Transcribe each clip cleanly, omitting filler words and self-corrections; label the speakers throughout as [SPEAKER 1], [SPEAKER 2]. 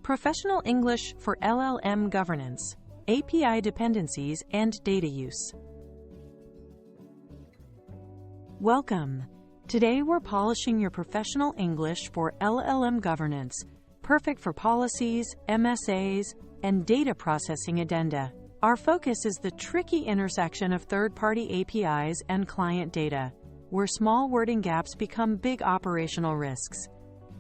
[SPEAKER 1] Professional English for LLM governance, API dependencies, and data use. Welcome. Today we're polishing your professional English for LLM governance, perfect for policies, MSAs, and data processing addenda. Our focus is the tricky intersection of third-party APIs and client data, where small wording gaps become big operational risks.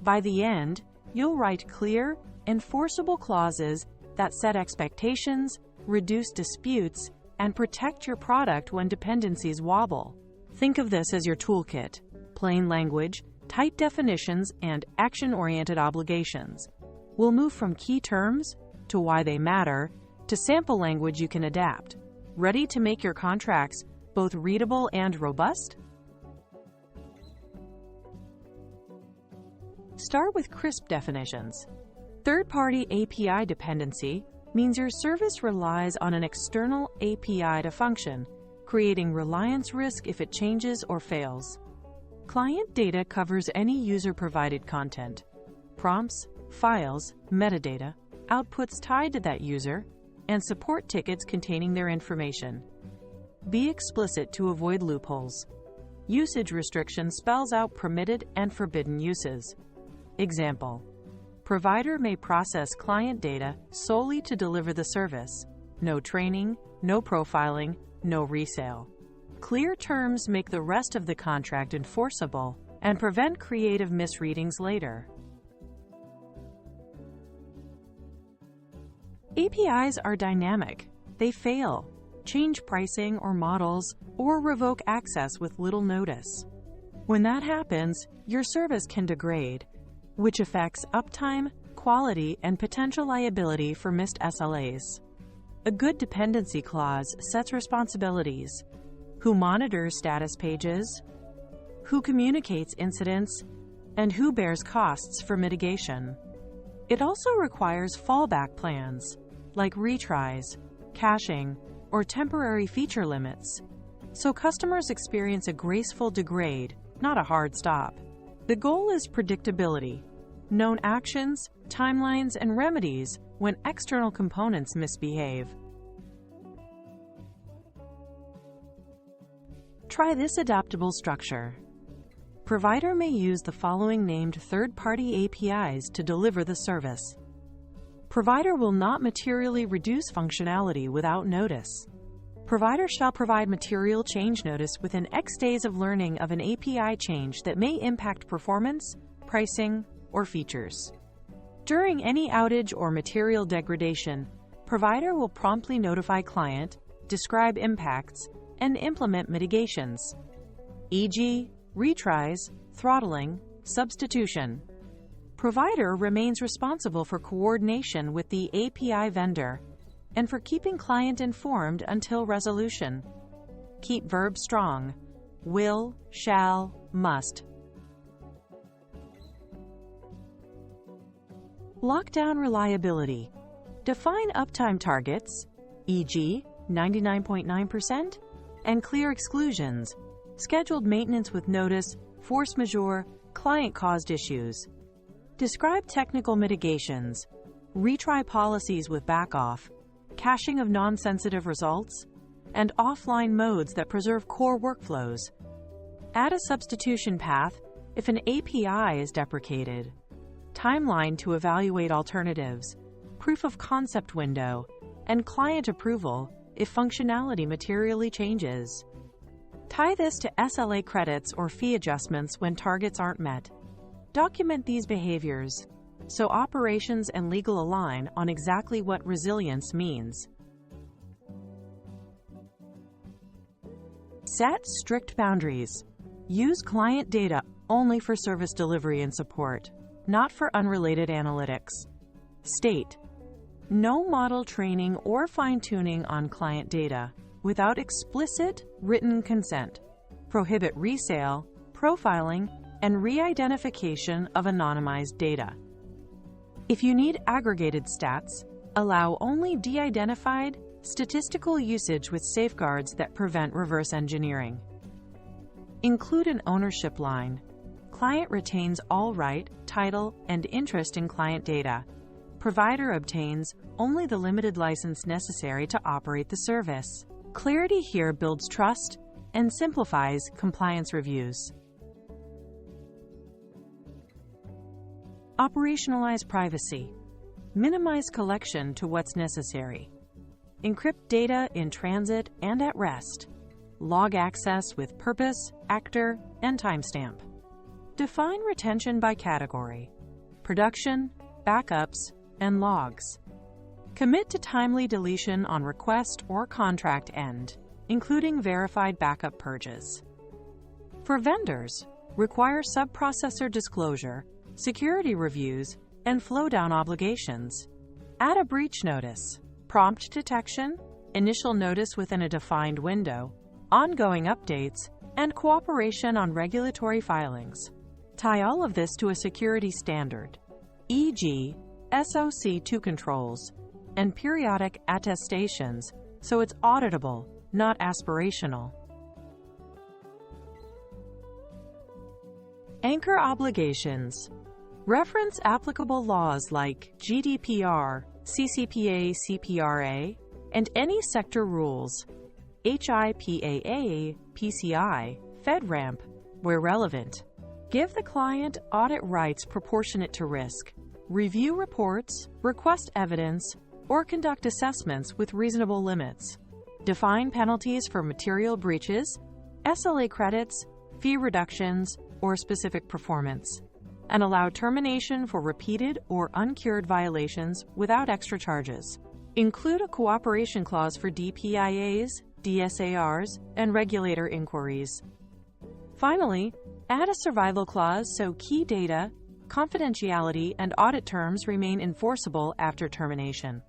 [SPEAKER 1] By the end, you'll write clear, enforceable clauses that set expectations, reduce disputes, and protect your product when dependencies wobble. Think of this as your toolkit: plain language, tight definitions, and action-oriented obligations. We'll move from key terms to why they matter to sample language you can adapt. Ready to make your contracts both readable and robust? Start with crisp definitions. Third-party API dependency means your service relies on an external API to function, creating reliance risk if it changes or fails. Client data covers any user-provided content, prompts, files, metadata, outputs tied to that user, and support tickets containing their information. Be explicit to avoid loopholes. Usage restriction spells out permitted and forbidden uses. Example: provider may process client data solely to deliver the service. No training, no profiling, no resale. Clear terms make the rest of the contract enforceable and prevent creative misreadings later. APIs are dynamic. They fail, change pricing or models, or revoke access with little notice. When that happens, your service can degrade, which affects uptime, quality, and potential liability for missed SLAs. A good dependency clause sets responsibilities: who monitors status pages, who communicates incidents, and who bears costs for mitigation. It also requires fallback plans, like retries, caching, or temporary feature limits, so customers experience a graceful degrade, not a hard stop. The goal is predictability, known actions, timelines, and remedies when external components misbehave. Try this adaptable structure. Provider may use the following named third-party APIs to deliver the service. Provider will not materially reduce functionality without notice. Provider shall provide material change notice within X days of learning of an API change that may impact performance, pricing, or features. During any outage or material degradation, provider will promptly notify client, describe impacts, and implement mitigations, e.g., retries, throttling, substitution. Provider remains responsible for coordination with the API vendor and for keeping client informed until resolution. Keep verbs strong: will, shall, must. Lock down reliability. Define uptime targets, e.g., 99.9%, and clear exclusions, scheduled maintenance with notice, force majeure, client-caused issues. Describe technical mitigations, retry policies with backoff, caching of non-sensitive results, and offline modes that preserve core workflows. Add a substitution path if an API is deprecated. Timeline to evaluate alternatives, proof of concept window, and client approval if functionality materially changes. Tie this to SLA credits or fee adjustments when targets aren't met. Document these behaviors so operations and legal align on exactly what resilience means. Set strict boundaries. Use client data only for service delivery and support, not for unrelated analytics. State: no model training or fine-tuning on client data without explicit written consent. Prohibit resale, profiling, and re-identification of anonymized data. If you need aggregated stats, allow only de-identified statistical usage with safeguards that prevent reverse engineering. Include an ownership line. Client retains all right, title, and interest in client data. provider obtains only the limited license necessary to operate the service. Clarity here builds trust and simplifies compliance reviews. Operationalize privacy. Minimize collection to what's necessary. Encrypt data in transit and at rest. Log access with purpose, actor, and timestamp. Define retention by category: production, backups, and logs. Commit to timely deletion on request or contract end, including verified backup purges. For vendors, require subprocessor disclosure, security reviews, and flow-down obligations. Add a breach notice, prompt detection, initial notice within a defined window, ongoing updates, and cooperation on regulatory filings. Tie all of this to a security standard, e.g., SOC 2 controls, and periodic attestations, so it's auditable, not aspirational. Anchor obligations. Reference applicable laws like GDPR, CCPA, CPRA, and any sector rules, HIPAA, PCI, FedRAMP, where relevant. Give the client audit rights proportionate to risk. Review reports, request evidence, or conduct assessments with reasonable limits. Define penalties for material breaches, SLA credits, fee reductions, or specific performance, and allow termination for repeated or uncured violations without extra charges. Include a cooperation clause for DPIAs, DSARs, and regulator inquiries. Finally, add a survival clause so key data, confidentiality, and audit terms remain enforceable after termination.